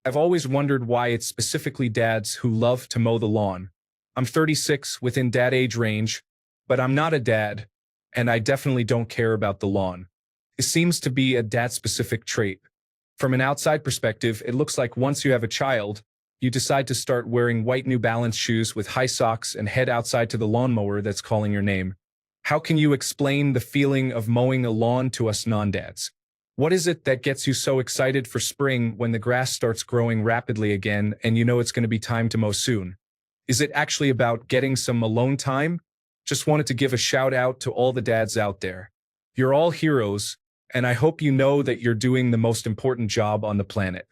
I've always wondered why it's specifically dads who love to mow the lawn. I'm 36, within dad age range, but I'm not a dad, and I definitely don't care about the lawn. It seems to be a dad-specific trait. From an outside perspective, it looks like once you have a child, you decide to start wearing white New Balance shoes with high socks and head outside to the lawnmower that's calling your name. How can you explain the feeling of mowing a lawn to us non-dads? What is it that gets you so excited for spring when the grass starts growing rapidly again and you know it's going to be time to mow soon? Is it actually about getting some alone time? Just wanted to give a shout out to all the dads out there. You're all heroes, and I hope you know that you're doing the most important job on the planet.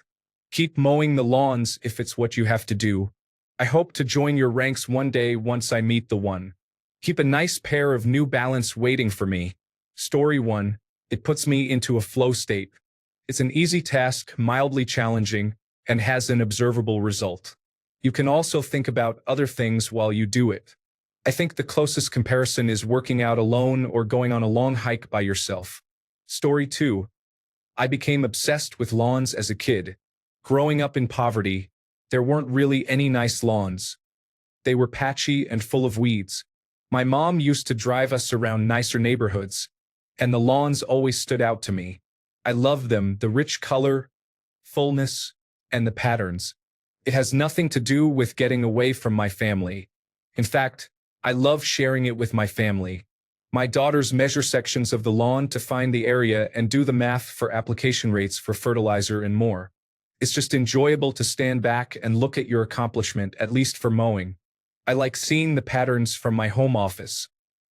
Keep mowing the lawns if it's what you have to do. I hope to join your ranks one day once I meet the one. Keep a nice pair of New Balance waiting for me. Story 1. It puts me into a flow state. It's an easy task, mildly challenging, and has an observable result. You can also think about other things while you do it. I think the closest comparison is working out alone or going on a long hike by yourself. Story 2. I became obsessed with lawns as a kid. Growing up in poverty, there weren't really any nice lawns. They were patchy and full of weeds. My mom used to drive us around nicer neighborhoods, and the lawns always stood out to me. I loved them, the rich color, fullness, and the patterns. It has nothing to do with getting away from my family. In fact, I love sharing it with my family. My daughters measure sections of the lawn to find the area and do the math for application rates for fertilizer and more. It's just enjoyable to stand back and look at your accomplishment, at least for mowing. I like seeing the patterns from my home office.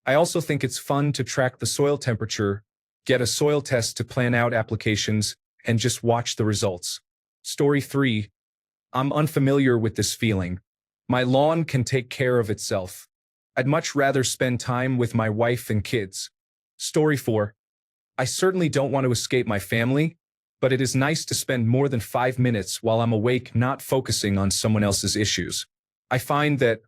I also think it's fun to track the soil temperature, get a soil test to plan out applications, and just watch the results. Story 3. I'm unfamiliar with this feeling. My lawn can take care of itself. I'd much rather spend time with my wife and kids. Story 4. I certainly don't want to escape my family, but it is nice to spend more than 5 minutes while I'm awake not focusing on someone else's issues. I find that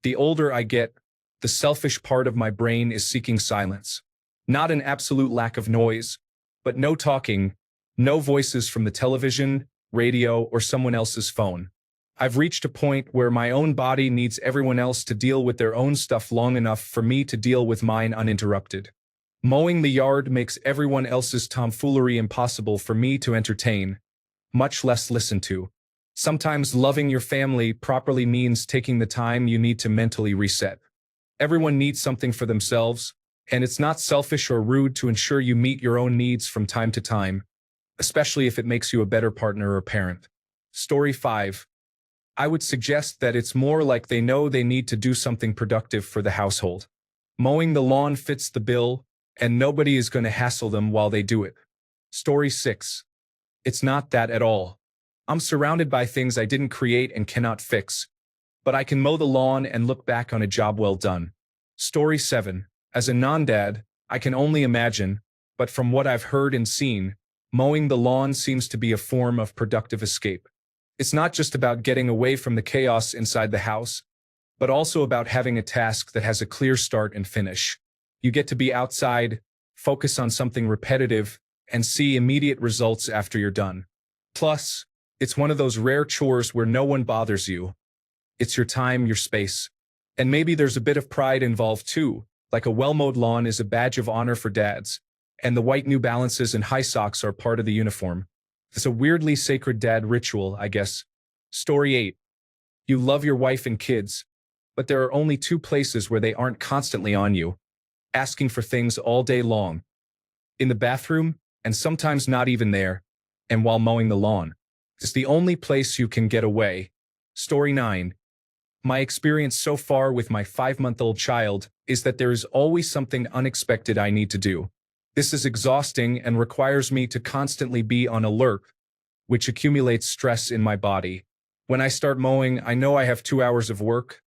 the older I get, the selfish part of my brain is seeking silence. Not an absolute lack of noise, but no talking, no voices from the television, radio, or someone else's phone. I've reached a point where my own body needs everyone else to deal with their own stuff long enough for me to deal with mine uninterrupted. Mowing the yard makes everyone else's tomfoolery impossible for me to entertain, much less listen to. Sometimes loving your family properly means taking the time you need to mentally reset. Everyone needs something for themselves, and it's not selfish or rude to ensure you meet your own needs from time to time, especially if it makes you a better partner or parent. Story 5. I would suggest that it's more like they know they need to do something productive for the household. Mowing the lawn fits the bill, and nobody is going to hassle them while they do it. Story 6. It's not that at all. I'm surrounded by things I didn't create and cannot fix, but I can mow the lawn and look back on a job well done. Story 7. As a non-dad, I can only imagine, but from what I've heard and seen, mowing the lawn seems to be a form of productive escape. It's not just about getting away from the chaos inside the house, but also about having a task that has a clear start and finish. You get to be outside, focus on something repetitive, and see immediate results after you're done. Plus, it's one of those rare chores where no one bothers you. It's your time, your space. And maybe there's a bit of pride involved too, like a well-mowed lawn is a badge of honor for dads, and the white New Balances and high socks are part of the uniform. It's a weirdly sacred dad ritual, I guess. Story 8. You love your wife and kids, but there are only 2 places where they aren't constantly on you, asking for things all day long. In the bathroom, and sometimes not even there, and while mowing the lawn. It's the only place you can get away. Story 9. My experience so far with my 5-month-old child is that there is always something unexpected I need to do. This is exhausting and requires me to constantly be on alert, which accumulates stress in my body. When I start mowing, I know I have 2 hours of work,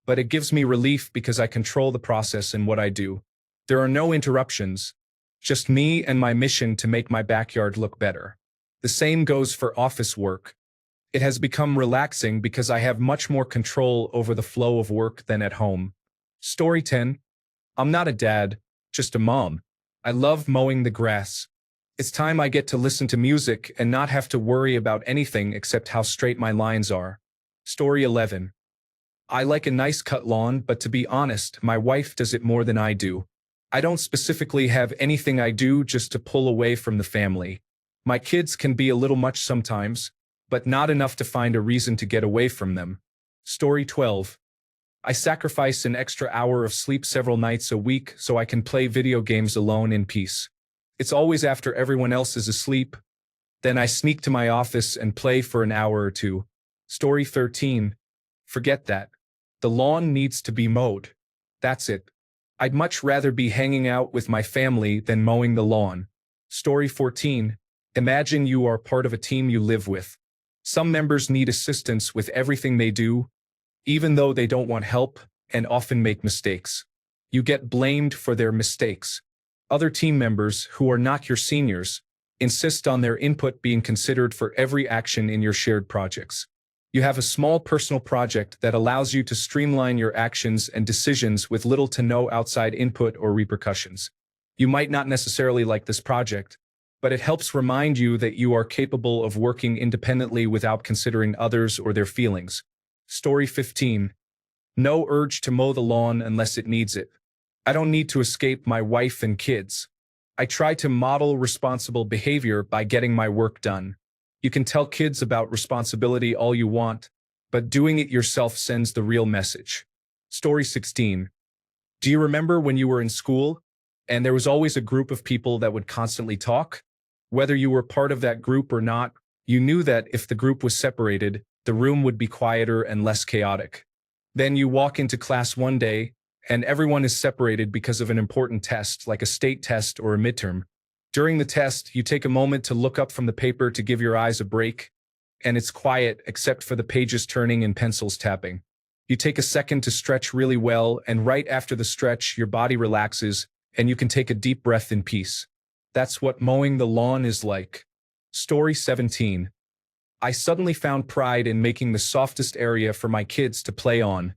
but it gives me relief because I control the process and what I do. There are no interruptions, just me and my mission to make my backyard look better. The same goes for office work. It has become relaxing because I have much more control over the flow of work than at home. Story 10. I'm not a dad, just a mom. I love mowing the grass. It's time I get to listen to music and not have to worry about anything except how straight my lines are. Story 11. I like a nice cut lawn, but to be honest, my wife does it more than I do. I don't specifically have anything I do just to pull away from the family. My kids can be a little much sometimes, but not enough to find a reason to get away from them. Story 12. I sacrifice an extra hour of sleep several nights a week so I can play video games alone in peace. It's always after everyone else is asleep. Then I sneak to my office and play for an hour or two. Story 13. Forget that. The lawn needs to be mowed. That's it. I'd much rather be hanging out with my family than mowing the lawn. Story 14. Imagine you are part of a team you live with. Some members need assistance with everything they do, even though they don't want help and often make mistakes. You get blamed for their mistakes. Other team members, who are not your seniors, insist on their input being considered for every action in your shared projects. You have a small personal project that allows you to streamline your actions and decisions with little to no outside input or repercussions. You might not necessarily like this project, but it helps remind you that you are capable of working independently without considering others or their feelings. Story 15. No urge to mow the lawn unless it needs it. I don't need to escape my wife and kids. I try to model responsible behavior by getting my work done. You can tell kids about responsibility all you want, but doing it yourself sends the real message. Story 16. Do you remember when you were in school, and there was always a group of people that would constantly talk? Whether you were part of that group or not, you knew that if the group was separated, the room would be quieter and less chaotic. Then you walk into class one day, and everyone is separated because of an important test, like a state test or a midterm. During the test, you take a moment to look up from the paper to give your eyes a break, and it's quiet except for the pages turning and pencils tapping. You take a second to stretch really well, and right after the stretch, your body relaxes, and you can take a deep breath in peace. That's what mowing the lawn is like. Story 17. I suddenly found pride in making the softest area for my kids to play on.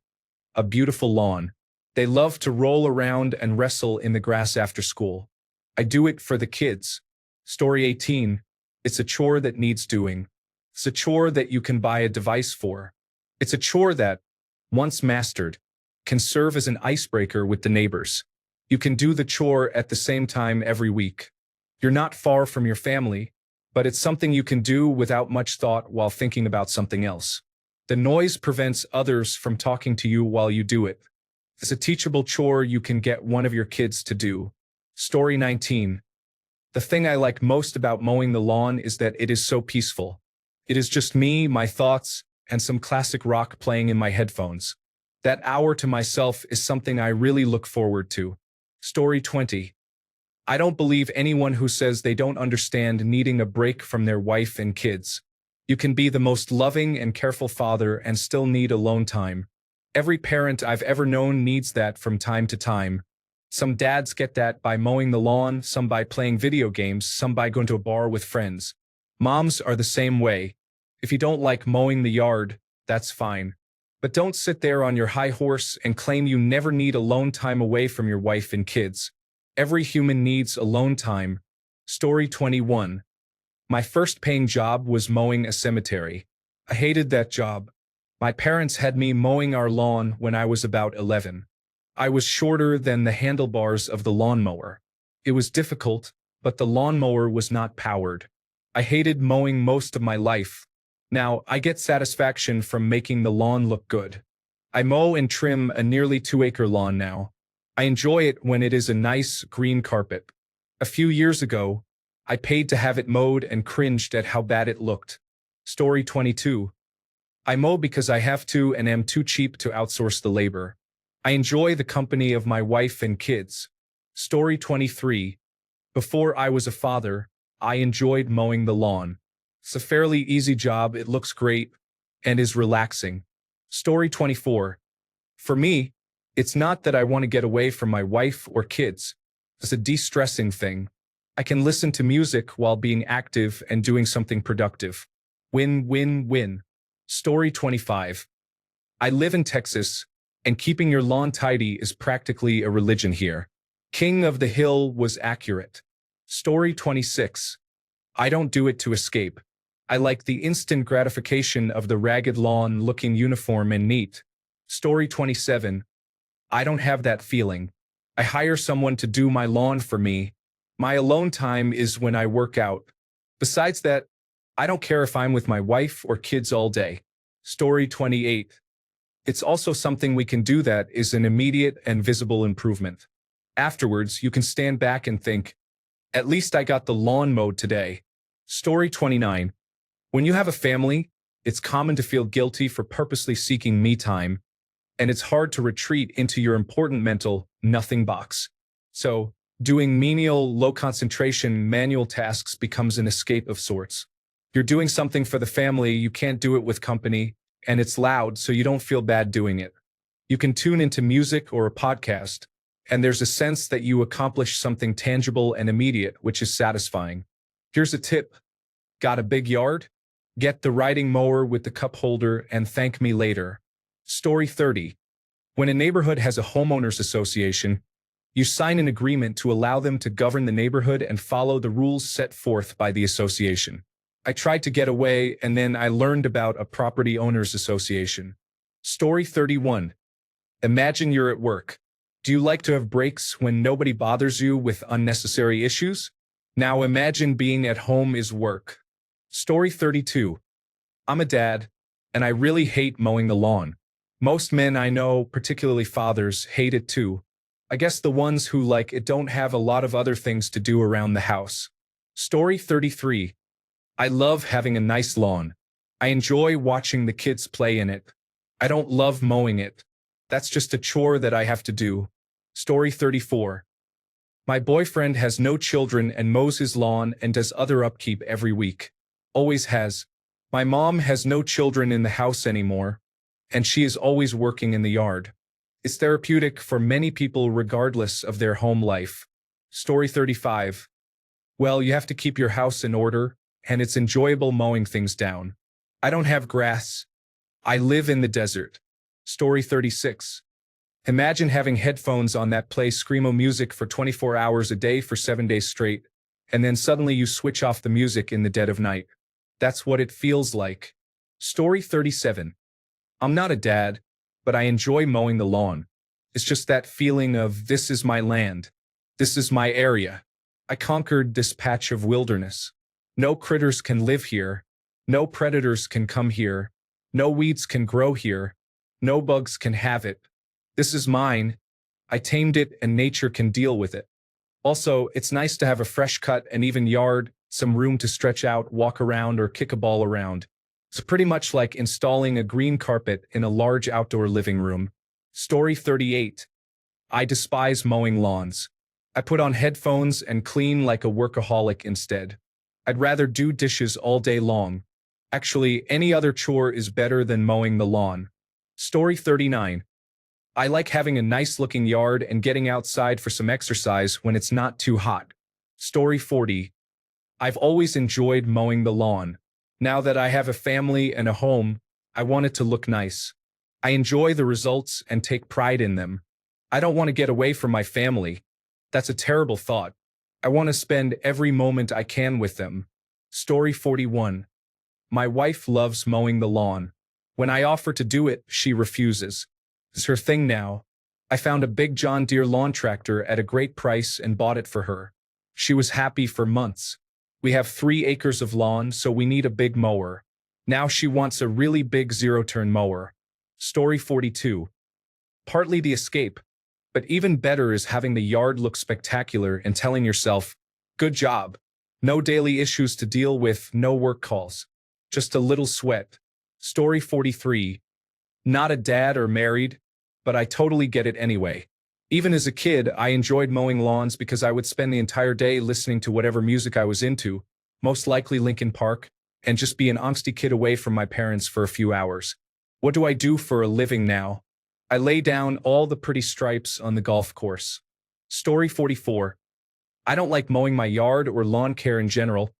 A beautiful lawn. They love to roll around and wrestle in the grass after school. I do it for the kids. Story 18. It's a chore that needs doing. It's a chore that you can buy a device for. It's a chore that, once mastered, can serve as an icebreaker with the neighbors. You can do the chore at the same time every week. You're not far from your family, but it's something you can do without much thought while thinking about something else. The noise prevents others from talking to you while you do it. It's a teachable chore you can get one of your kids to do. Story 19. The thing I like most about mowing the lawn is that it is so peaceful. It is just me, my thoughts, and some classic rock playing in my headphones. That hour to myself is something I really look forward to. Story 20. I don't believe anyone who says they don't understand needing a break from their wife and kids. You can be the most loving and careful father and still need alone time. Every parent I've ever known needs that from time to time. Some dads get that by mowing the lawn, some by playing video games, some by going to a bar with friends. Moms are the same way. If you don't like mowing the yard, that's fine. But don't sit there on your high horse and claim you never need alone time away from your wife and kids. Every human needs alone time. Story 21. My first paying job was mowing a cemetery. I hated that job. My parents had me mowing our lawn when I was about 11. I was shorter than the handlebars of the lawnmower. It was difficult, but the lawnmower was not powered. I hated mowing most of my life. Now, I get satisfaction from making the lawn look good. I mow and trim a nearly 2-acre lawn now. I enjoy it when it is a nice, green carpet. A few years ago, I paid to have it mowed and cringed at how bad it looked. Story 22. I mow because I have to and am too cheap to outsource the labor. I enjoy the company of my wife and kids. Story 23. Before I was a father, I enjoyed mowing the lawn. It's a fairly easy job, it looks great, and is relaxing. Story 24. For me, it's not that I want to get away from my wife or kids. It's a de-stressing thing. I can listen to music while being active and doing something productive. Win, win, win. Story 25. I live in Texas, and keeping your lawn tidy is practically a religion here. King of the Hill was accurate. Story 26. I don't do it to escape. I like the instant gratification of the ragged lawn looking uniform and neat. Story 27. I don't have that feeling. I hire someone to do my lawn for me. My alone time is when I work out. Besides that, I don't care if I'm with my wife or kids all day. Story 28. It's also something we can do that is an immediate and visible improvement. Afterwards, you can stand back and think, at least I got the lawn mowed today. Story 29. When you have a family, it's common to feel guilty for purposely seeking me time, and it's hard to retreat into your important mental nothing box. So, doing menial, low-concentration, manual tasks becomes an escape of sorts. You're doing something for the family, you can't do it with company, and it's loud, so you don't feel bad doing it. You can tune into music or a podcast, and there's a sense that you accomplished something tangible and immediate, which is satisfying. Here's a tip. Got a big yard? Get the riding mower with the cup holder and thank me later. Story 30. When a neighborhood has a homeowners association, you sign an agreement to allow them to govern the neighborhood and follow the rules set forth by the association. I tried to get away, and then I learned about a property owners association. Story 31. Imagine you're at work. Do you like to have breaks when nobody bothers you with unnecessary issues? Now imagine being at home is work. Story 32. I'm a dad, and I really hate mowing the lawn. Most men I know, particularly fathers, hate it too. I guess the ones who like it don't have a lot of other things to do around the house. Story 33. I love having a nice lawn. I enjoy watching the kids play in it. I don't love mowing it. That's just a chore that I have to do. Story 34. My boyfriend has no children and mows his lawn and does other upkeep every week. Always has. My mom has no children in the house anymore, and she is always working in the yard. It's therapeutic for many people regardless of their home life. Story 35. Well, you have to keep your house in order, and it's enjoyable mowing things down. I don't have grass. I live in the desert. Story 36. Imagine having headphones on that play screamo music for 24 hours a day for 7 days straight, and then suddenly you switch off the music in the dead of night. That's what it feels like. Story 37. I'm not a dad, but I enjoy mowing the lawn. It's just that feeling of this is my land. This is my area. I conquered this patch of wilderness. No critters can live here. No predators can come here. No weeds can grow here. No bugs can have it. This is mine. I tamed it and nature can deal with it. Also, it's nice to have a fresh cut and even yard, some room to stretch out, walk around, or kick a ball around. It's pretty much like installing a green carpet in a large outdoor living room. Story 38. I despise mowing lawns. I put on headphones and clean like a workaholic instead. I'd rather do dishes all day long. Actually, any other chore is better than mowing the lawn. Story 39. I like having a nice-looking yard and getting outside for some exercise when it's not too hot. Story 40. I've always enjoyed mowing the lawn. Now that I have a family and a home, I want it to look nice. I enjoy the results and take pride in them. I don't want to get away from my family. That's a terrible thought. I want to spend every moment I can with them. Story 41. My wife loves mowing the lawn. When I offer to do it, she refuses. It's her thing now. I found a big John Deere lawn tractor at a great price and bought it for her. She was happy for months. We have 3 acres of lawn, so we need a big mower. Now she wants a really big zero-turn mower. Story 42. Partly the escape, but even better is having the yard look spectacular and telling yourself, good job. No daily issues to deal with, no work calls. Just a little sweat. Story 43. Not a dad or married, but I totally get it anyway. Even as a kid, I enjoyed mowing lawns because I would spend the entire day listening to whatever music I was into, most likely Linkin Park, and just be an angsty kid away from my parents for a few hours. What do I do for a living now? I lay down all the pretty stripes on the golf course. Story 44. I don't like mowing my yard or lawn care in general,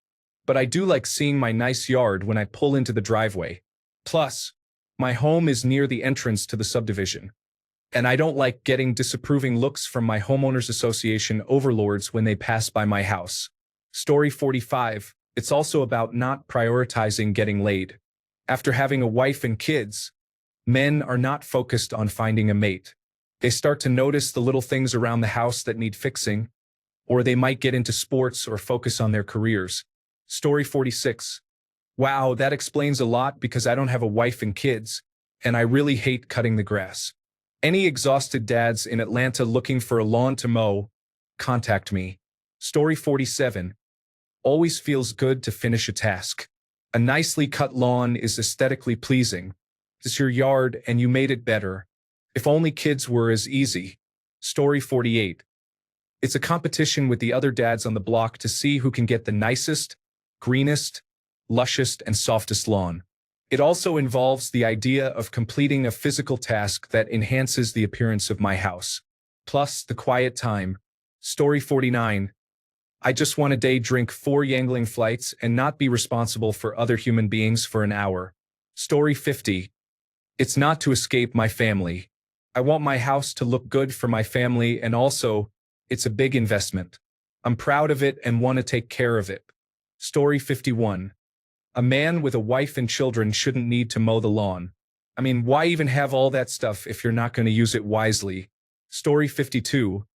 but I do like seeing my nice yard when I pull into the driveway. Plus, my home is near the entrance to the subdivision, and I don't like getting disapproving looks from my homeowners association overlords when they pass by my house. Story 45. It's also about not prioritizing getting laid. After having a wife and kids, men are not focused on finding a mate. They start to notice the little things around the house that need fixing, or they might get into sports or focus on their careers. Story 46. Wow, that explains a lot because I don't have a wife and kids, and I really hate cutting the grass. Any exhausted dads in Atlanta looking for a lawn to mow, contact me. Story 47. Always feels good to finish a task. A nicely cut lawn is aesthetically pleasing. It's your yard and you made it better. If only kids were as easy. Story 48. It's a competition with the other dads on the block to see who can get the nicest, greenest, lushest, and softest lawn. It also involves the idea of completing a physical task that enhances the appearance of my house. Plus the quiet time. Story 49. I just want a day drink 4 Yangling flights and not be responsible for other human beings for an hour. Story 50. It's not to escape my family. I want my house to look good for my family, and also, it's a big investment. I'm proud of it and want to take care of it. Story 51. A man with a wife and children shouldn't need to mow the lawn. I mean, why even have all that stuff if you're not going to use it wisely? Story 52.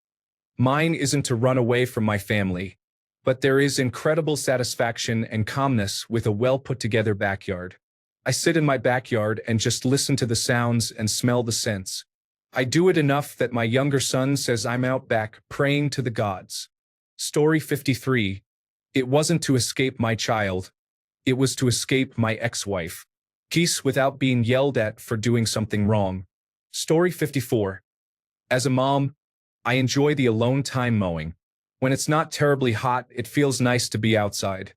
Mine isn't to run away from my family, but there is incredible satisfaction and calmness with a well-put-together backyard. I sit in my backyard and just listen to the sounds and smell the scents. I do it enough that my younger son says I'm out back praying to the gods. Story 53. It wasn't to escape my child. It was to escape my ex-wife. Peace without being yelled at for doing something wrong. Story 54. As a mom, I enjoy the alone time mowing. When it's not terribly hot, it feels nice to be outside.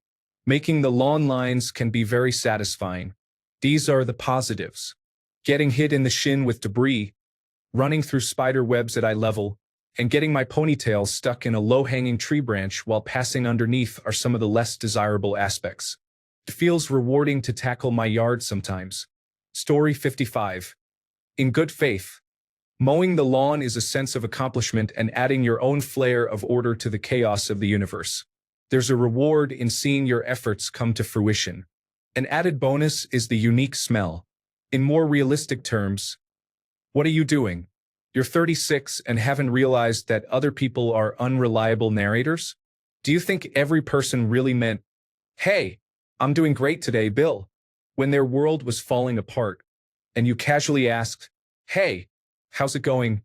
Making the lawn lines can be very satisfying. These are the positives. Getting hit in the shin with debris, running through spider webs at eye level, and getting my ponytail stuck in a low-hanging tree branch while passing underneath are some of the less desirable aspects. It feels rewarding to tackle my yard sometimes. Story 55. In good faith. Mowing the lawn is a sense of accomplishment and adding your own flair of order to the chaos of the universe. There's a reward in seeing your efforts come to fruition. An added bonus is the unique smell. In more realistic terms, what are you doing? You're 36 and haven't realized that other people are unreliable narrators? Do you think every person really meant, "Hey, I'm doing great today, Bill," when their world was falling apart, and you casually asked, "Hey, how's it going?"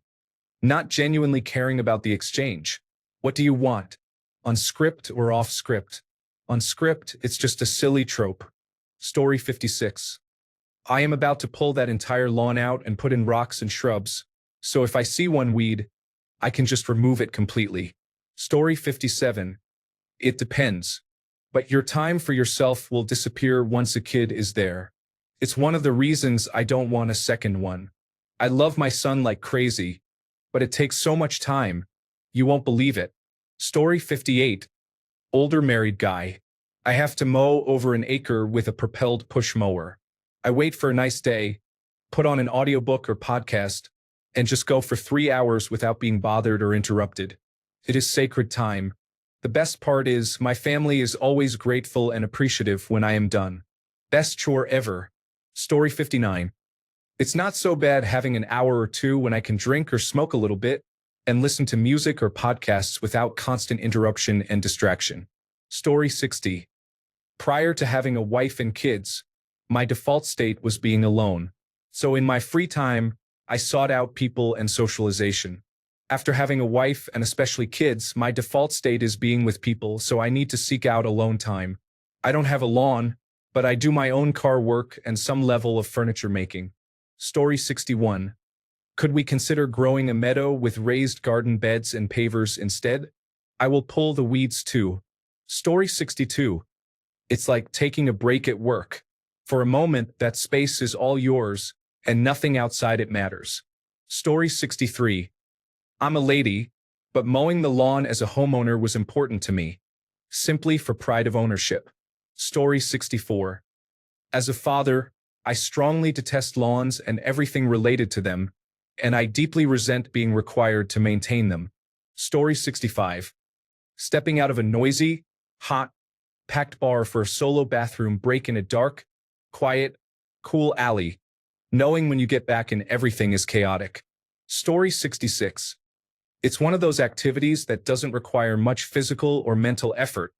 Not genuinely caring about the exchange. What do you want? On script or off script? On script, it's just a silly trope. Story 56. I am about to pull that entire lawn out and put in rocks and shrubs, so if I see one weed, I can just remove it completely. Story 57. It depends. But your time for yourself will disappear once a kid is there. It's one of the reasons I don't want a second one. I love my son like crazy, but it takes so much time. You won't believe it. Story 58. Older married guy. I have to mow over an acre with a propelled push mower. I wait for a nice day, put on an audiobook or podcast, and just go for 3 hours without being bothered or interrupted. It is sacred time. The best part is my family is always grateful and appreciative when I am done. Best chore ever. Story 59. It's not so bad having an hour or two when I can drink or smoke a little bit and listen to music or podcasts without constant interruption and distraction. Story 60. Prior to having a wife and kids, my default state was being alone. So in my free time, I sought out people and socialization. After having a wife and especially kids, my default state is being with people, so I need to seek out alone time. I don't have a lawn, but I do my own car work and some level of furniture making. Story 61. Could we consider growing a meadow with raised garden beds and pavers instead? I will pull the weeds too. Story 62. It's like taking a break at work. For a moment, that space is all yours, and nothing outside it matters. Story 63. I'm a lady, but mowing the lawn as a homeowner was important to me, simply for pride of ownership. Story 64. As a father, I strongly detest lawns and everything related to them, and I deeply resent being required to maintain them. Story 65. Stepping out of a noisy, hot, packed bar for a solo bathroom break in a dark, quiet, cool alley, knowing when you get back and everything is chaotic. Story 66. It's one of those activities that doesn't require much physical or mental effort,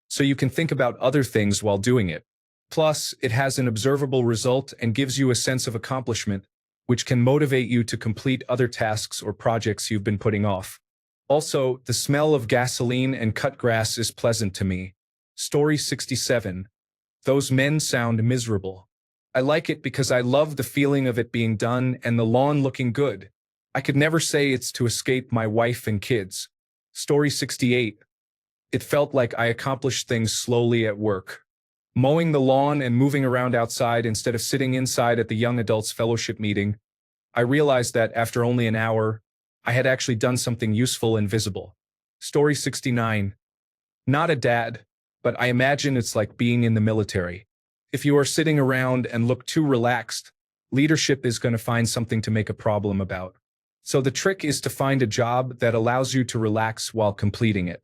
so you can think about other things while doing it. Plus, it has an observable result and gives you a sense of accomplishment, which can motivate you to complete other tasks or projects you've been putting off. Also, the smell of gasoline and cut grass is pleasant to me. Story 67. Those men sound miserable. I like it because I love the feeling of it being done and the lawn looking good. I could never say it's to escape my wife and kids. Story 68. It felt like I accomplished things slowly at work. Mowing the lawn and moving around outside instead of sitting inside at the Young Adults Fellowship meeting, I realized that after only an hour, I had actually done something useful and visible. Story 69. Not a dad, but I imagine it's like being in the military. If you are sitting around and look too relaxed, leadership is going to find something to make a problem about. So the trick is to find a job that allows you to relax while completing it.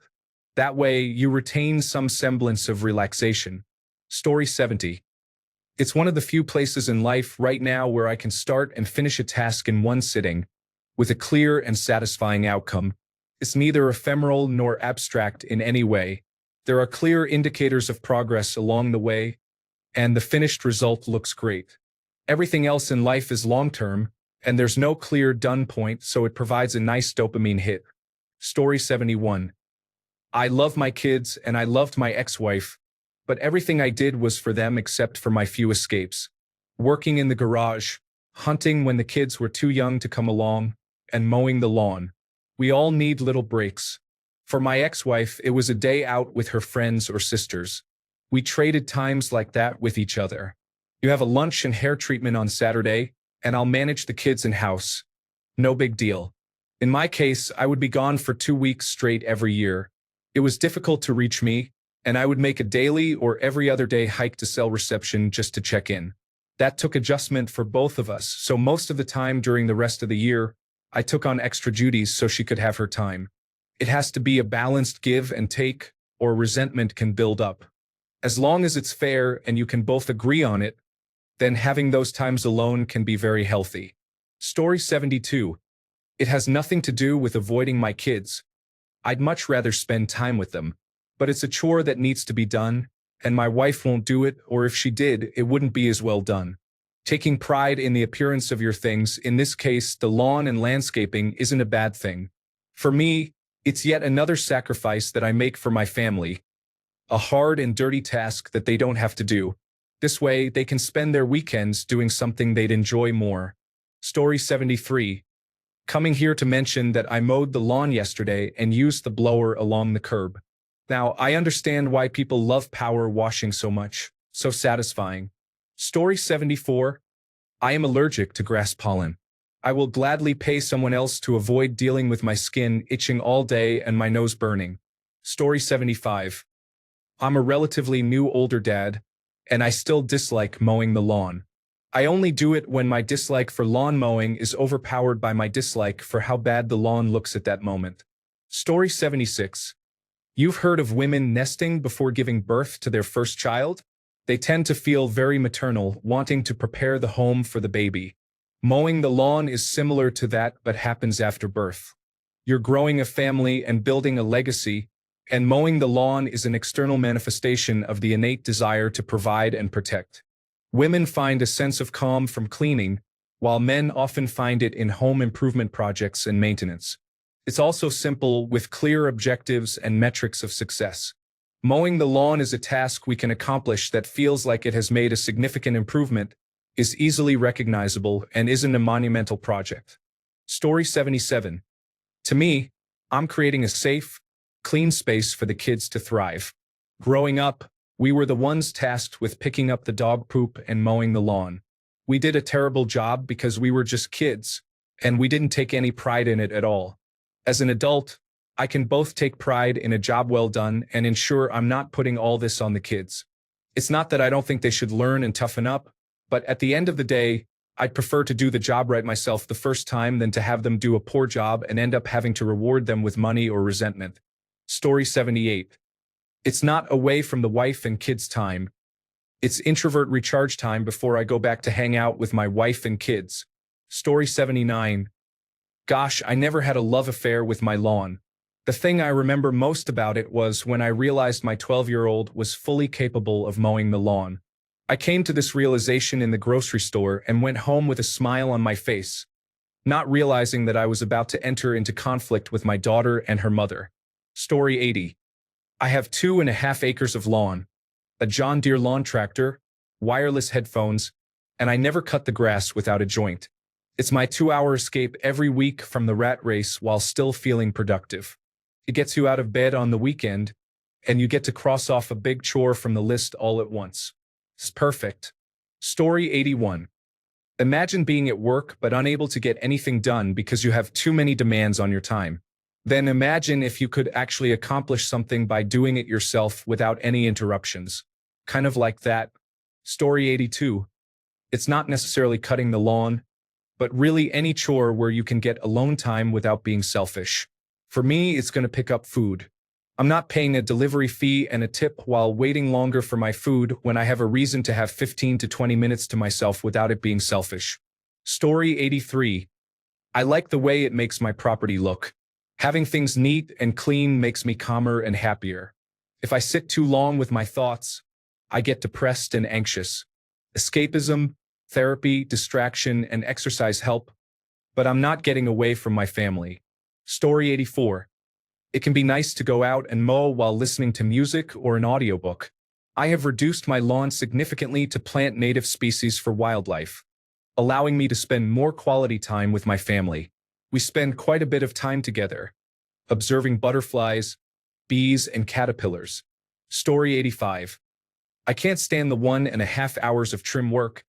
That way, you retain some semblance of relaxation. Story 70. It's one of the few places in life right now where I can start and finish a task in one sitting, with a clear and satisfying outcome. It's neither ephemeral nor abstract in any way. There are clear indicators of progress along the way, and the finished result looks great. Everything else in life is long-term, and there's no clear done point, so it provides a nice dopamine hit. Story 71. I love my kids and I loved my ex-wife, but everything I did was for them except for my few escapes. Working in the garage, hunting when the kids were too young to come along, and mowing the lawn. We all need little breaks. For my ex-wife, it was a day out with her friends or sisters. We traded times like that with each other. You have a lunch and hair treatment on Saturday, and I'll manage the kids and house. No big deal. In my case, I would be gone for 2 weeks straight every year. It was difficult to reach me, and I would make a daily or every other day hike to cell reception just to check in. That took adjustment for both of us, so most of the time during the rest of the year, I took on extra duties so she could have her time. It has to be a balanced give and take, or resentment can build up. As long as it's fair and you can both agree on it, then having those times alone can be very healthy. Story 72. It has nothing to do with avoiding my kids. I'd much rather spend time with them, but it's a chore that needs to be done, and my wife won't do it, or if she did, it wouldn't be as well done. Taking pride in the appearance of your things, in this case, the lawn and landscaping, isn't a bad thing. For me, it's yet another sacrifice that I make for my family. A hard and dirty task that they don't have to do. This way, they can spend their weekends doing something they'd enjoy more. Story 73. Coming here to mention that I mowed the lawn yesterday and used the blower along the curb. Now, I understand why people love power washing so much. So satisfying. Story 74. I am allergic to grass pollen. I will gladly pay someone else to avoid dealing with my skin itching all day and my nose burning. Story 75. I'm a relatively new older dad, and I still dislike mowing the lawn. I only do it when my dislike for lawn mowing is overpowered by my dislike for how bad the lawn looks at that moment. Story 76. You've heard of women nesting before giving birth to their first child? They tend to feel very maternal, wanting to prepare the home for the baby. Mowing the lawn is similar to that but happens after birth. You're growing a family and building a legacy, and mowing the lawn is an external manifestation of the innate desire to provide and protect. Women find a sense of calm from cleaning, while men often find it in home improvement projects and maintenance. It's also simple, with clear objectives and metrics of success. Mowing the lawn is a task we can accomplish that feels like it has made a significant improvement, is easily recognizable, and isn't a monumental project. Story 77. To me, I'm creating a safe, clean space for the kids to thrive. Growing up, we were the ones tasked with picking up the dog poop and mowing the lawn. We did a terrible job because we were just kids, and we didn't take any pride in it at all. As an adult, I can both take pride in a job well done and ensure I'm not putting all this on the kids. It's not that I don't think they should learn and toughen up, but at the end of the day, I'd prefer to do the job right myself the first time than to have them do a poor job and end up having to reward them with money or resentment. Story 78. It's not away from the wife and kids time. It's introvert recharge time before I go back to hang out with my wife and kids. Story 79. Gosh, I never had a love affair with my lawn. The thing I remember most about it was when I realized my 12-year-old was fully capable of mowing the lawn. I came to this realization in the grocery store and went home with a smile on my face, not realizing that I was about to enter into conflict with my daughter and her mother. Story 80. I have 2.5 acres of lawn, a John Deere lawn tractor, wireless headphones, and I never cut the grass without a joint. It's my 2-hour escape every week from the rat race while still feeling productive. It gets you out of bed on the weekend, and you get to cross off a big chore from the list all at once. It's perfect. Story 81. Imagine being at work but unable to get anything done because you have too many demands on your time. Then imagine if you could actually accomplish something by doing it yourself without any interruptions. Kind of like that. Story 82. It's not necessarily cutting the lawn, but really any chore where you can get alone time without being selfish. For me, it's going to pick up food. I'm not paying a delivery fee and a tip while waiting longer for my food when I have a reason to have 15 to 20 minutes to myself without it being selfish. Story 83. I like the way it makes my property look. Having things neat and clean makes me calmer and happier. If I sit too long with my thoughts, I get depressed and anxious. Escapism, therapy, distraction, and exercise help, but I'm not getting away from my family. Story 84. It can be nice to go out and mow while listening to music or an audiobook. I have reduced my lawn significantly to plant native species for wildlife, allowing me to spend more quality time with my family. We spend quite a bit of time together, observing butterflies, bees, and caterpillars. Story 85. I can't stand the 1.5 hours of trim work,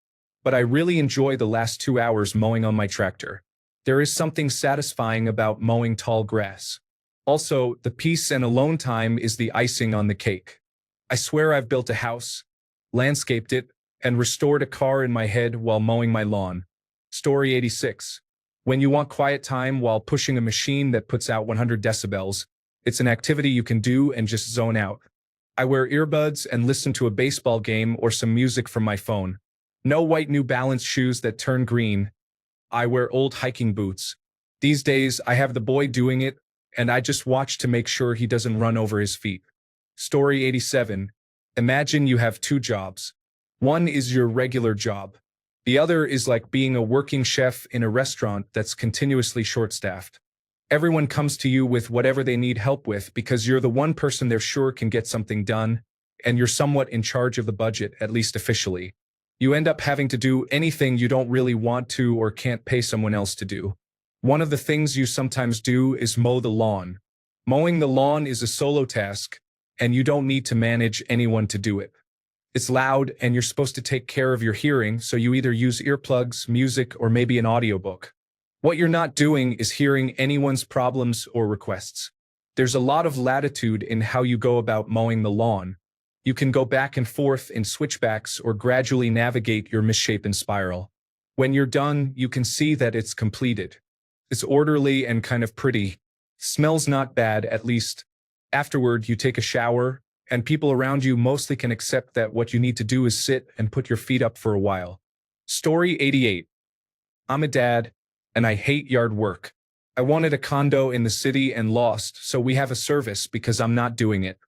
but I really enjoy the last 2 hours mowing on my tractor. There is something satisfying about mowing tall grass. Also, the peace and alone time is the icing on the cake. I swear I've built a house, landscaped it, and restored a car in my head while mowing my lawn. Story 86. When you want quiet time while pushing a machine that puts out 100 decibels, it's an activity you can do and just zone out. I wear earbuds and listen to a baseball game or some music from my phone. No white New Balance shoes that turn green. I wear old hiking boots. These days, I have the boy doing it, and I just watch to make sure he doesn't run over his feet. Story 87. Imagine you have 2 jobs. One is your regular job. The other is like being a working chef in a restaurant that's continuously short-staffed. Everyone comes to you with whatever they need help with because you're the one person they're sure can get something done, and you're somewhat in charge of the budget, at least officially. You end up having to do anything you don't really want to or can't pay someone else to do. One of the things you sometimes do is mow the lawn. Mowing the lawn is a solo task, and you don't need to manage anyone to do it. It's loud, and you're supposed to take care of your hearing, so you either use earplugs, music, or maybe an audiobook. What you're not doing is hearing anyone's problems or requests. There's a lot of latitude in how you go about mowing the lawn. You can go back and forth in switchbacks or gradually navigate your misshapen spiral. When you're done, you can see that it's completed. It's orderly and kind of pretty. Smells not bad, at least. Afterward, you take a shower, and people around you mostly can accept that what you need to do is sit and put your feet up for a while. Story 88. I'm a dad, and I hate yard work. I wanted a condo in the city and lost, so we have a service because I'm not doing it.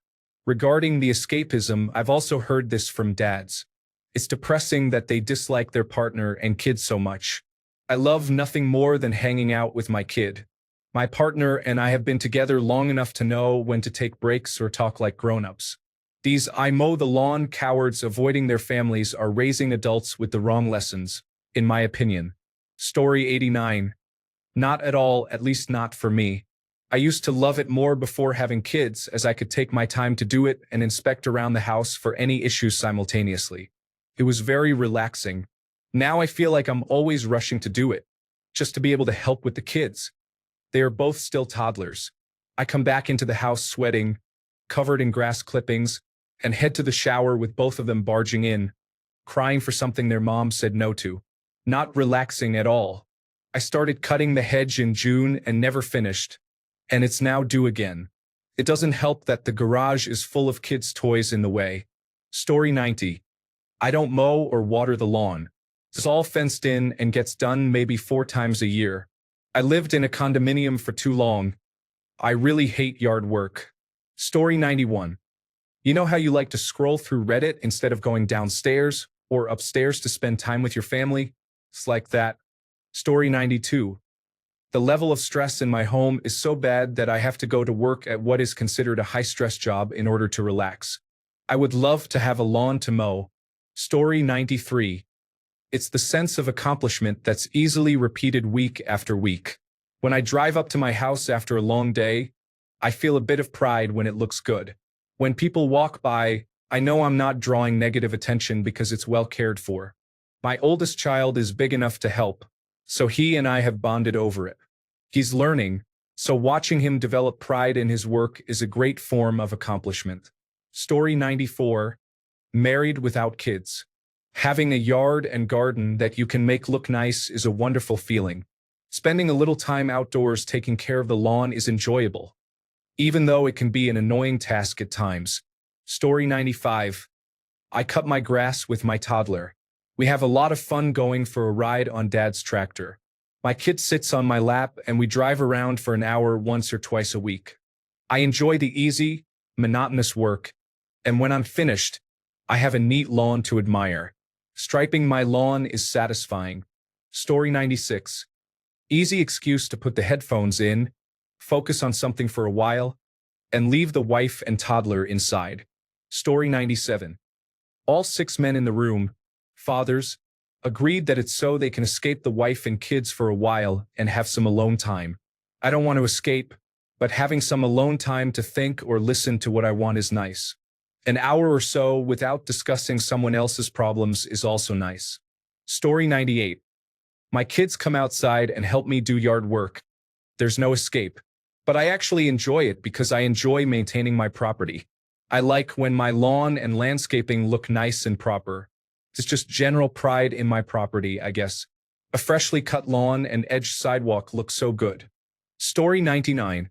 Regarding the escapism, I've also heard this from dads. It's depressing that they dislike their partner and kids so much. I love nothing more than hanging out with my kid. My partner and I have been together long enough to know when to take breaks or talk like grown-ups. These I mow the lawn cowards avoiding their families are raising adults with the wrong lessons, in my opinion. Story 89. Not at all, at least not for me. I used to love it more before having kids as I could take my time to do it and inspect around the house for any issues simultaneously. It was very relaxing. Now I feel like I'm always rushing to do it, just to be able to help with the kids. They are both still toddlers. I come back into the house sweating, covered in grass clippings, and head to the shower with both of them barging in, crying for something their mom said no to. Not relaxing at all. I started cutting the hedge in June and never finished, and it's now due again. It doesn't help that the garage is full of kids' toys in the way. Story 90. I don't mow or water the lawn. It's all fenced in and gets done maybe 4 times a year. I lived in a condominium for too long. I really hate yard work. Story 91. You know how you like to scroll through Reddit instead of going downstairs or upstairs to spend time with your family? It's like that. Story 92. The level of stress in my home is so bad that I have to go to work at what is considered a high-stress job in order to relax. I would love to have a lawn to mow. Story 93. It's the sense of accomplishment that's easily repeated week after week. When I drive up to my house after a long day, I feel a bit of pride when it looks good. When people walk by, I know I'm not drawing negative attention because it's well cared for. My oldest child is big enough to help, so he and I have bonded over it. He's learning, so watching him develop pride in his work is a great form of accomplishment. Story 94. Married without kids. Having a yard and garden that you can make look nice is a wonderful feeling. Spending a little time outdoors taking care of the lawn is enjoyable, even though it can be an annoying task at times. Story 95. I cut my grass with my toddler. We have a lot of fun going for a ride on Dad's tractor. My kid sits on my lap and we drive around for an hour once or twice a week. I enjoy the easy, monotonous work, and when I'm finished, I have a neat lawn to admire. Striping my lawn is satisfying. Story 96. Easy excuse to put the headphones in, focus on something for a while, and leave the wife and toddler inside. Story 97. All 6 men in the room, fathers, agreed that it's so they can escape the wife and kids for a while and have some alone time. I don't want to escape, but having some alone time to think or listen to what I want is nice. An hour or so without discussing someone else's problems is also nice. Story 98. My kids come outside and help me do yard work. There's no escape. But I actually enjoy it because I enjoy maintaining my property. I like when my lawn and landscaping look nice and proper. It's just general pride in my property, I guess. A freshly cut lawn and edged sidewalk look so good. Story 99.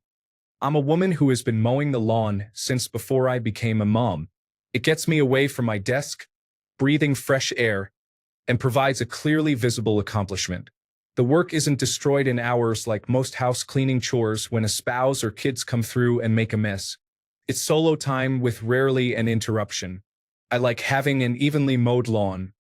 I'm a woman who has been mowing the lawn since before I became a mom. It gets me away from my desk, breathing fresh air, and provides a clearly visible accomplishment. The work isn't destroyed in hours like most house cleaning chores when a spouse or kids come through and make a mess. It's solo time with rarely an interruption. I like having an evenly mowed lawn.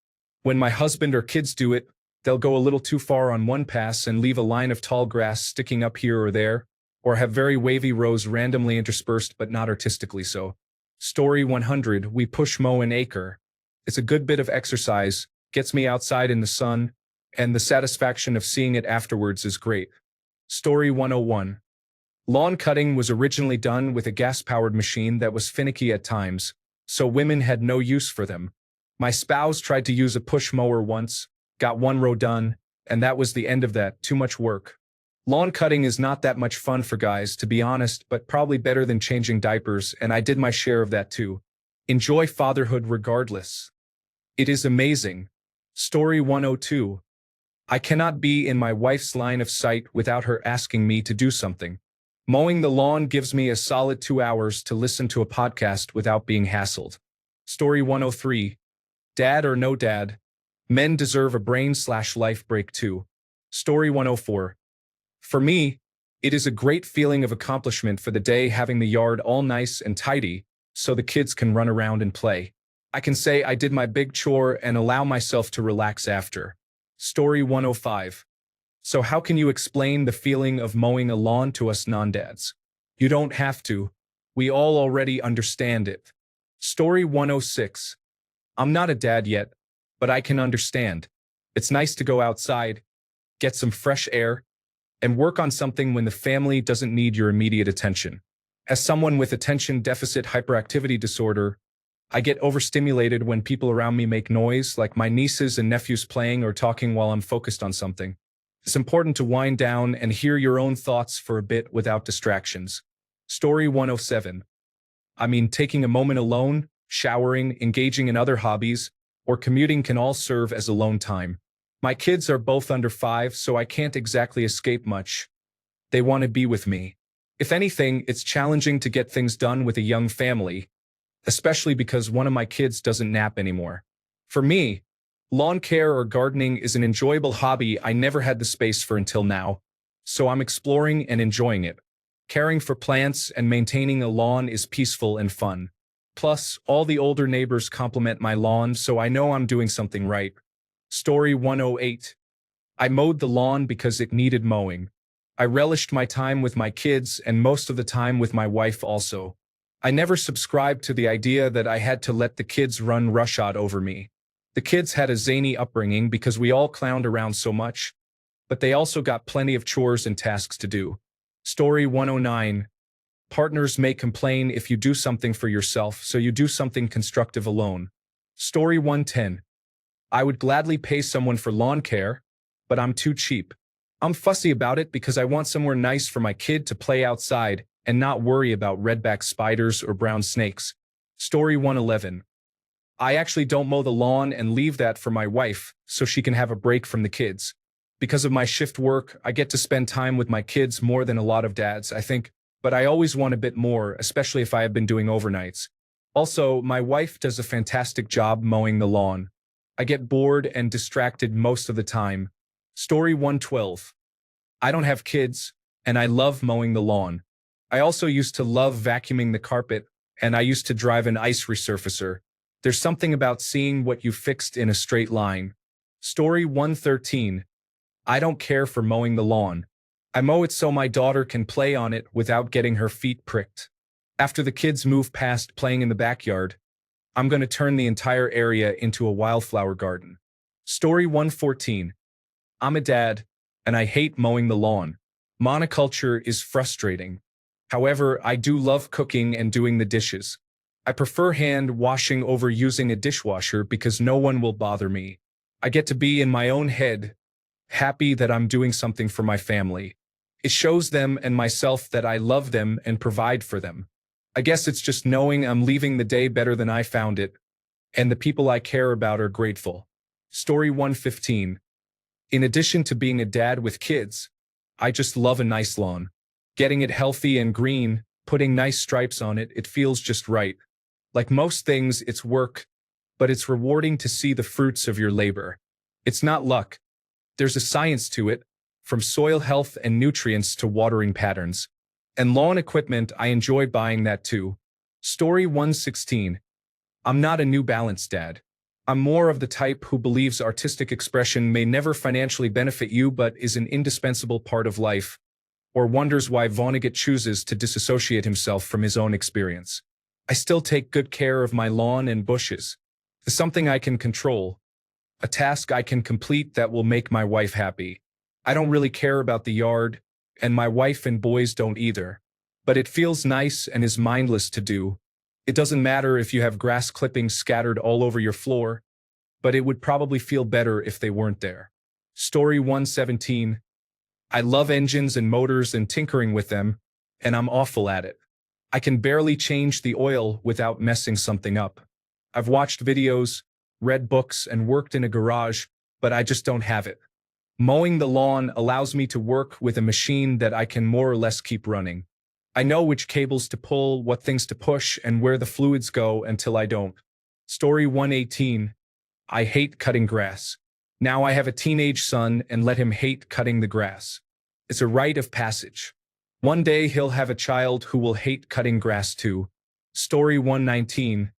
When my husband or kids do it, they'll go a little too far on one pass and leave a line of tall grass sticking up here or there, or have very wavy rows randomly interspersed but not artistically so. Story 100. We push mow an acre. It's a good bit of exercise, gets me outside in the sun, and the satisfaction of seeing it afterwards is great. Story 101. Lawn cutting was originally done with a gas-powered machine that was finicky at times, so women had no use for them. My spouse tried to use a push mower once, got 1 row done, and that was the end of that. Too much work. Lawn cutting is not that much fun for guys, to be honest, but probably better than changing diapers, and I did my share of that too. Enjoy fatherhood regardless. It is amazing. Story 102. I cannot be in my wife's line of sight without her asking me to do something. Mowing the lawn gives me a solid 2 hours to listen to a podcast without being hassled. Story 103. Dad or no dad, men deserve a brain/life break too. Story 104. For me, it is a great feeling of accomplishment for the day having the yard all nice and tidy so the kids can run around and play. I can say I did my big chore and allow myself to relax after. Story 105. So how can you explain the feeling of mowing a lawn to us non-dads? You don't have to. We all already understand it. Story 106. I'm not a dad yet, but I can understand. It's nice to go outside, get some fresh air, and work on something when the family doesn't need your immediate attention. As someone with attention deficit hyperactivity disorder, I get overstimulated when people around me make noise, like my nieces and nephews playing or talking while I'm focused on something. It's important to wind down and hear your own thoughts for a bit without distractions. Story 107. I mean, taking a moment alone, showering, engaging in other hobbies, or commuting can all serve as alone time. My kids are both under 5, so I can't exactly escape much. They want to be with me. If anything, it's challenging to get things done with a young family, especially because one of my kids doesn't nap anymore. For me, lawn care or gardening is an enjoyable hobby I never had the space for until now, so I'm exploring and enjoying it. Caring for plants and maintaining a lawn is peaceful and fun. Plus, all the older neighbors compliment my lawn, so I know I'm doing something right. Story 108. I mowed the lawn because it needed mowing. I relished my time with my kids and most of the time with my wife also. I never subscribed to the idea that I had to let the kids run roughshod over me. The kids had a zany upbringing because we all clowned around so much, but they also got plenty of chores and tasks to do. Story 109. Partners may complain if you do something for yourself, so you do something constructive alone. Story 110. I would gladly pay someone for lawn care, but I'm too cheap. I'm fussy about it because I want somewhere nice for my kid to play outside and not worry about redback spiders or brown snakes. Story 111. I actually don't mow the lawn and leave that for my wife so she can have a break from the kids. Because of my shift work, I get to spend time with my kids more than a lot of dads, I think, but I always want a bit more, especially if I have been doing overnights. Also, my wife does a fantastic job mowing the lawn. I get bored and distracted most of the time. Story 112. I don't have kids, and I love mowing the lawn. I also used to love vacuuming the carpet, and I used to drive an ice resurfacer. There's something about seeing what you fixed in a straight line. Story 113. I don't care for mowing the lawn. I mow it so my daughter can play on it without getting her feet pricked. After the kids move past playing in the backyard, I'm going to turn the entire area into a wildflower garden. Story 114. I'm a dad, and I hate mowing the lawn. Monoculture is frustrating. However, I do love cooking and doing the dishes. I prefer hand washing over using a dishwasher because no one will bother me. I get to be in my own head, happy that I'm doing something for my family. It shows them and myself that I love them and provide for them. I guess it's just knowing I'm leaving the day better than I found it, and the people I care about are grateful. Story 115. In addition to being a dad with kids, I just love a nice lawn. Getting it healthy and green, putting nice stripes on it, it feels just right. Like most things, it's work, but it's rewarding to see the fruits of your labor. It's not luck. There's a science to it, from soil health and nutrients to watering patterns. And lawn equipment, I enjoy buying that too. Story 116. I'm not a New Balance dad. I'm more of the type who believes artistic expression may never financially benefit you but is an indispensable part of life, or wonders why Vonnegut chooses to disassociate himself from his own experience. I still take good care of my lawn and bushes. It's something I can control, a task I can complete that will make my wife happy. I don't really care about the yard, and my wife and boys don't either. But it feels nice and is mindless to do. It doesn't matter if you have grass clippings scattered all over your floor, but it would probably feel better if they weren't there. Story 117. I love engines and motors and tinkering with them, and I'm awful at it. I can barely change the oil without messing something up. I've watched videos, read books, and worked in a garage, but I just don't have it. Mowing the lawn allows me to work with a machine that I can more or less keep running. I know which cables to pull, what things to push, and where the fluids go until I don't. Story 118. I hate cutting grass. Now I have a teenage son and let him hate cutting the grass. It's a rite of passage. One day he'll have a child who will hate cutting grass too. Story 119.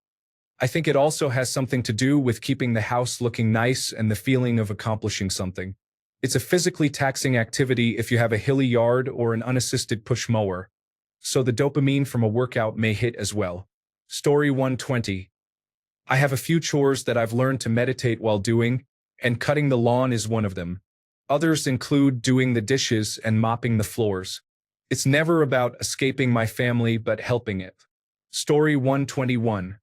I think it also has something to do with keeping the house looking nice and the feeling of accomplishing something. It's a physically taxing activity if you have a hilly yard or an unassisted push mower, so the dopamine from a workout may hit as well. Story 120. I have a few chores that I've learned to meditate while doing, and cutting the lawn is one of them. Others include doing the dishes and mopping the floors. It's never about escaping my family but helping it. Story 121.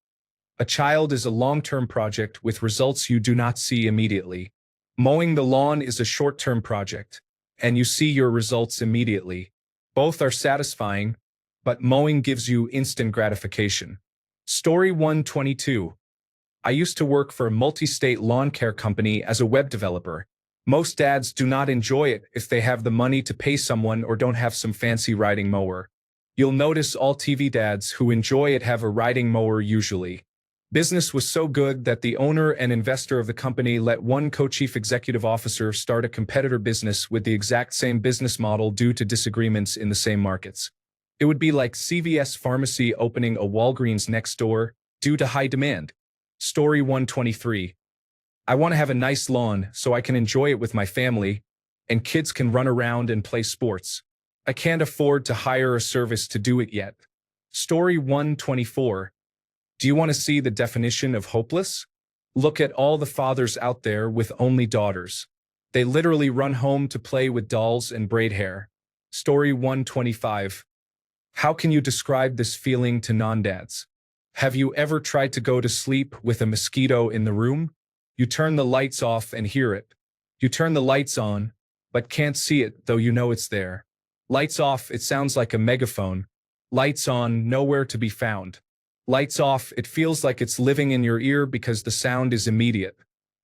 A child is a long-term project with results you do not see immediately. Mowing the lawn is a short-term project, and you see your results immediately. Both are satisfying, but mowing gives you instant gratification. Story 122. I used to work for a multi-state lawn care company as a web developer. Most dads do not enjoy it if they have the money to pay someone or don't have some fancy riding mower. You'll notice all TV dads who enjoy it have a riding mower usually. Business was so good that the owner and investor of the company let one co-chief executive officer start a competitor business with the exact same business model due to disagreements in the same markets. It would be like CVS Pharmacy opening a Walgreens next door due to high demand. Story 123. I want to have a nice lawn so I can enjoy it with my family, and kids can run around and play sports. I can't afford to hire a service to do it yet. Story 124. Do you want to see the definition of hopeless? Look at all the fathers out there with only daughters. They literally run home to play with dolls and braid hair. Story 125. How can you describe this feeling to non-dads? Have you ever tried to go to sleep with a mosquito in the room? You turn the lights off and hear it. You turn the lights on, but can't see it though you know it's there. Lights off, it sounds like a megaphone. Lights on, nowhere to be found. Lights off, it feels like it's living in your ear because the sound is immediate.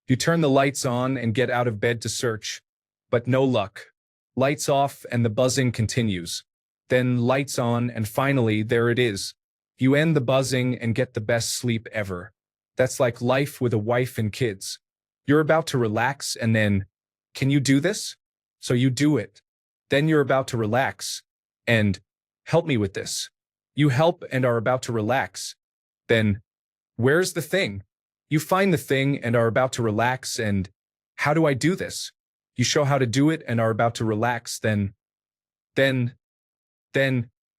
You turn the lights on and get out of bed to search, but no luck. Lights off and the buzzing continues. Then lights on and finally there it is. You end the buzzing and get the best sleep ever. That's like life with a wife and kids. You're about to relax and then, can you do this? So you do it. Then you're about to relax, and, help me with this. You help and are about to relax. Then, where's the thing? You find the thing and are about to relax and, how do I do this? You show how to do it and are about to relax, then,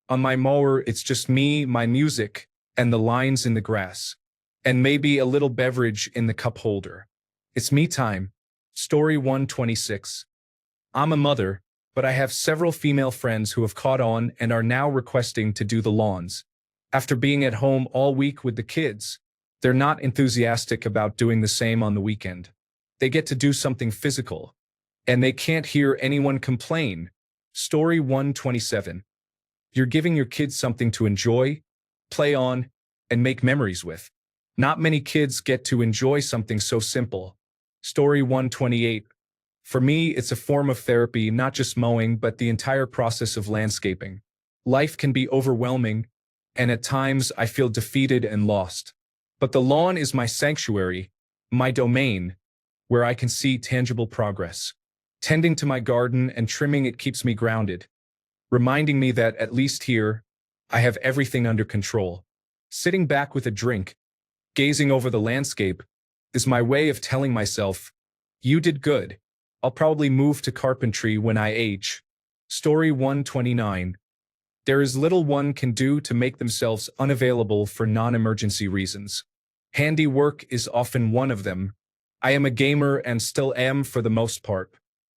on my mower it's just me, my music, and the lines in the grass. And maybe a little beverage in the cup holder. It's me time. Story 126. I'm a mother, but I have several female friends who have caught on and are now requesting to do the lawns. After being at home all week with the kids, they're not enthusiastic about doing the same on the weekend. They get to do something physical, and they can't hear anyone complain. Story 127. You're giving your kids something to enjoy, play on, and make memories with. Not many kids get to enjoy something so simple. Story 128. For me, it's a form of therapy, not just mowing, but the entire process of landscaping. Life can be overwhelming, and at times I feel defeated and lost. But the lawn is my sanctuary, my domain, where I can see tangible progress. Tending to my garden and trimming it keeps me grounded, reminding me that, at least here, I have everything under control. Sitting back with a drink, gazing over the landscape, is my way of telling myself, you did good. I'll probably move to carpentry when I age. Story 129. There is little one can do to make themselves unavailable for non-emergency reasons. Handiwork is often one of them. I am a gamer and still am for the most part.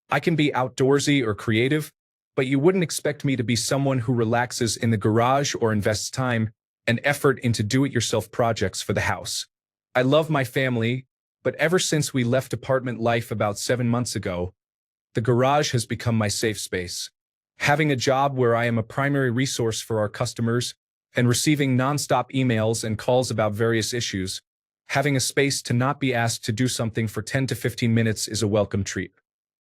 I can be outdoorsy or creative, but you wouldn't expect me to be someone who relaxes in the garage or invests time and effort into do-it-yourself projects for the house. I love my family, but ever since we left apartment life about 7 months ago, the garage has become my safe space. Having a job where I am a primary resource for our customers and receiving nonstop emails and calls about various issues, having a space to not be asked to do something for 10 to 15 minutes is a welcome treat.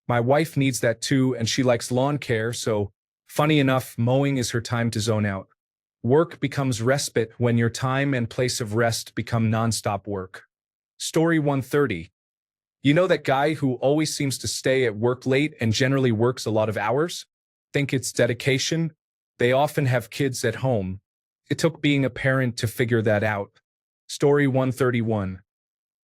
My wife needs that too, and she likes lawn care, so, funny enough, mowing is her time to zone out. Work becomes respite when your time and place of rest become nonstop work. Story 130. You know that guy who always seems to stay at work late and generally works a lot of hours? Think it's dedication? They often have kids at home. It took being a parent to figure that out. Story 131.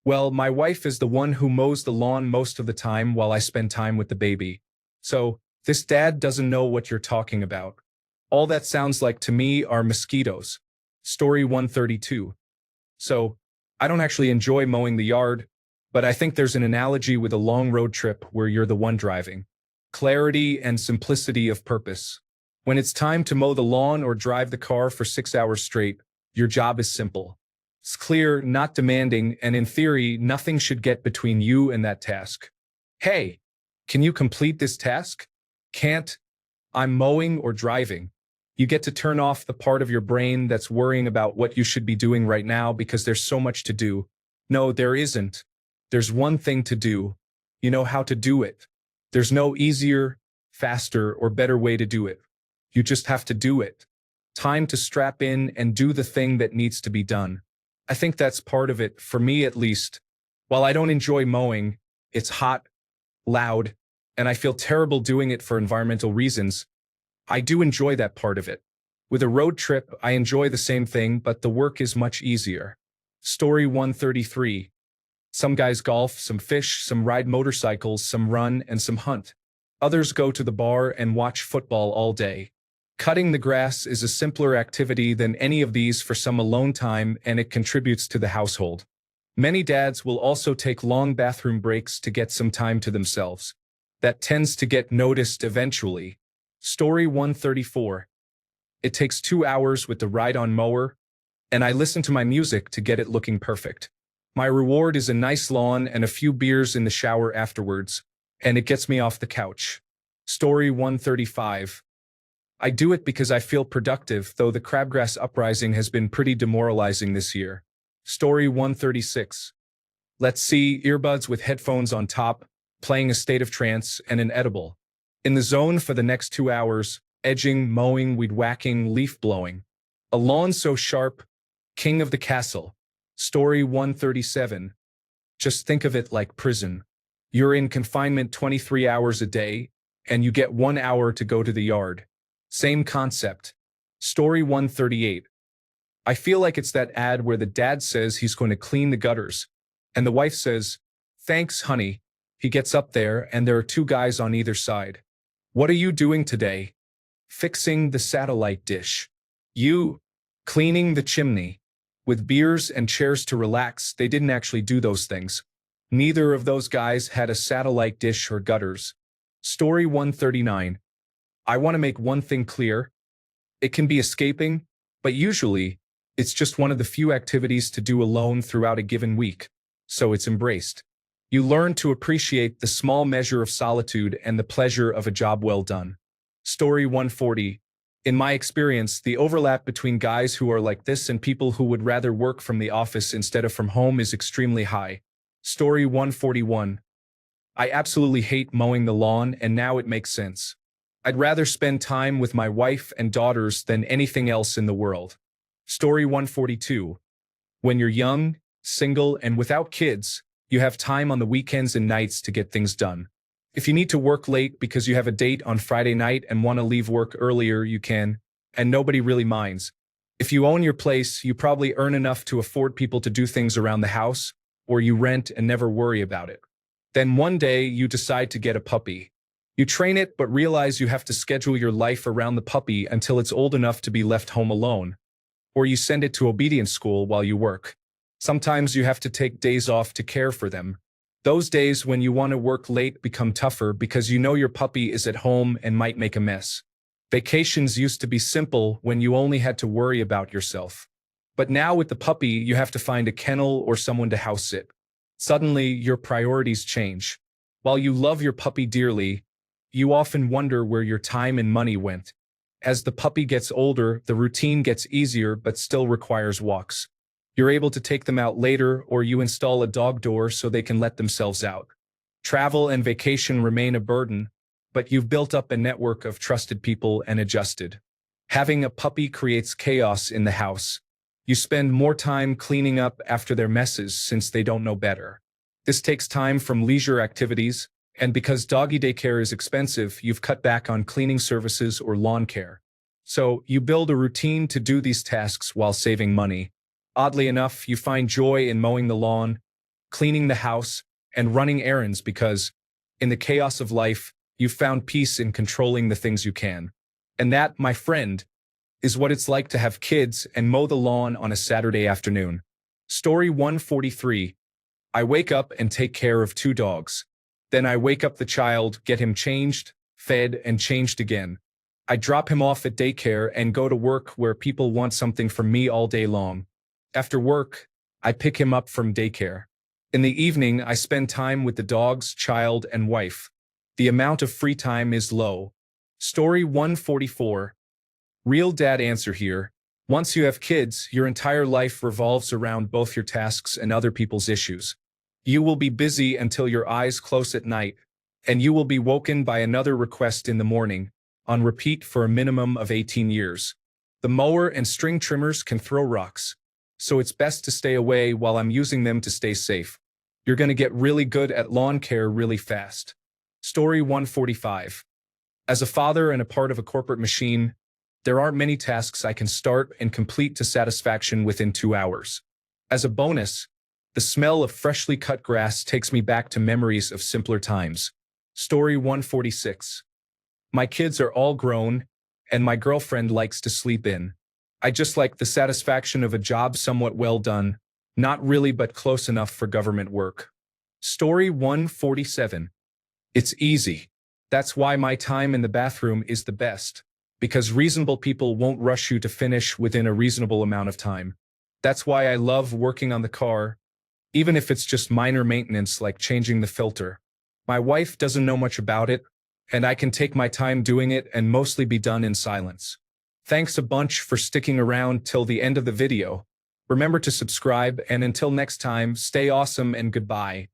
Well, my wife is the one who mows the lawn most of the time while I spend time with the baby. So, this dad doesn't know what you're talking about. All that sounds like to me are mosquitoes. Story 132. So, I don't actually enjoy mowing the yard, but I think there's an analogy with a long road trip where you're the one driving. Clarity and simplicity of purpose. When it's time to mow the lawn or drive the car for 6 hours straight, your job is simple. It's clear, not demanding, and in theory, nothing should get between you and that task. Hey, can you complete this task? Can't. I'm mowing or driving. You get to turn off the part of your brain that's worrying about what you should be doing right now because there's so much to do. No, there isn't. There's one thing to do. You know how to do it. There's no easier, faster, or better way to do it. You just have to do it. Time to strap in and do the thing that needs to be done. I think that's part of it, for me at least. While I don't enjoy mowing, it's hot, loud, and I feel terrible doing it for environmental reasons. I do enjoy that part of it. With a road trip, I enjoy the same thing, but the work is much easier. Story 133. Some guys golf, some fish, some ride motorcycles, some run, and some hunt. Others go to the bar and watch football all day. Cutting the grass is a simpler activity than any of these for some alone time, and it contributes to the household. Many dads will also take long bathroom breaks to get some time to themselves. That tends to get noticed eventually. Story 134. It takes 2 hours with the ride-on mower, and I listen to my music to get it looking perfect. My reward is a nice lawn and a few beers in the shower afterwards, and it gets me off the couch. Story 135. I do it because I feel productive, though the crabgrass uprising has been pretty demoralizing this year. Story 136. Let's see, earbuds with headphones on top, playing a state of trance, and an edible. In the zone for the next 2 hours, edging, mowing, weed whacking, leaf blowing. A lawn so sharp, king of the castle. Story 137. Just think of it like prison. You're in confinement 23 hours a day, and you get 1 hour to go to the yard. Same concept. Story 138. I feel like it's that ad where the dad says he's going to clean the gutters, and the wife says, "Thanks, honey." He gets up there, and there are 2 guys on either side. "What are you doing today?" "Fixing the satellite dish." "You?" "Cleaning the chimney." With beers and chairs to relax, they didn't actually do those things. Neither of those guys had a satellite dish or gutters. Story 139. I want to make one thing clear. It can be escaping, but usually, it's just one of the few activities to do alone throughout a given week, so it's embraced. You learn to appreciate the small measure of solitude and the pleasure of a job well done. Story 140. In my experience, the overlap between guys who are like this and people who would rather work from the office instead of from home is extremely high. Story 141. I absolutely hate mowing the lawn, and now it makes sense. I'd rather spend time with my wife and daughters than anything else in the world. Story 142. When you're young, single, and without kids, you have time on the weekends and nights to get things done. If you need to work late because you have a date on Friday night and want to leave work earlier, you can, and nobody really minds. If you own your place, you probably earn enough to afford people to do things around the house, or you rent and never worry about it. Then one day, you decide to get a puppy. You train it but realize you have to schedule your life around the puppy until it's old enough to be left home alone. Or you send it to obedience school while you work. Sometimes you have to take days off to care for them. Those days when you want to work late become tougher because you know your puppy is at home and might make a mess. Vacations used to be simple when you only had to worry about yourself. But now with the puppy, you have to find a kennel or someone to house sit. Suddenly, your priorities change. While you love your puppy dearly, you often wonder where your time and money went. As the puppy gets older, the routine gets easier but still requires walks. You're able to take them out later, or you install a dog door so they can let themselves out. Travel and vacation remain a burden, but you've built up a network of trusted people and adjusted. Having a puppy creates chaos in the house. You spend more time cleaning up after their messes since they don't know better. This takes time from leisure activities, and because doggy daycare is expensive, you've cut back on cleaning services or lawn care. So you build a routine to do these tasks while saving money. Oddly enough, you find joy in mowing the lawn, cleaning the house, and running errands because, in the chaos of life, you've found peace in controlling the things you can. And that, my friend, is what it's like to have kids and mow the lawn on a Saturday afternoon. Story 143. I wake up and take care of 2 dogs. Then I wake up the child, get him changed, fed, and changed again. I drop him off at daycare and go to work where people want something from me all day long. After work, I pick him up from daycare. In the evening, I spend time with the dogs, child, and wife. The amount of free time is low. Story 144. Real dad answer here. Once you have kids, your entire life revolves around both your tasks and other people's issues. You will be busy until your eyes close at night, and you will be woken by another request in the morning, on repeat for a minimum of 18 years. The mower and string trimmers can throw rocks, so it's best to stay away while I'm using them to stay safe. You're going to get really good at lawn care really fast. Story 145. As a father and a part of a corporate machine, there aren't many tasks I can start and complete to satisfaction within 2 hours. As a bonus, the smell of freshly cut grass takes me back to memories of simpler times. Story 146. My kids are all grown, and my girlfriend likes to sleep in. I just like the satisfaction of a job somewhat well done, not really but close enough for government work. Story 147. It's easy. That's why my time in the bathroom is the best, because reasonable people won't rush you to finish within a reasonable amount of time. That's why I love working on the car, even if it's just minor maintenance like changing the filter. My wife doesn't know much about it, and I can take my time doing it and mostly be done in silence. Thanks a bunch for sticking around till the end of the video. Remember to subscribe, and until next time, stay awesome and goodbye.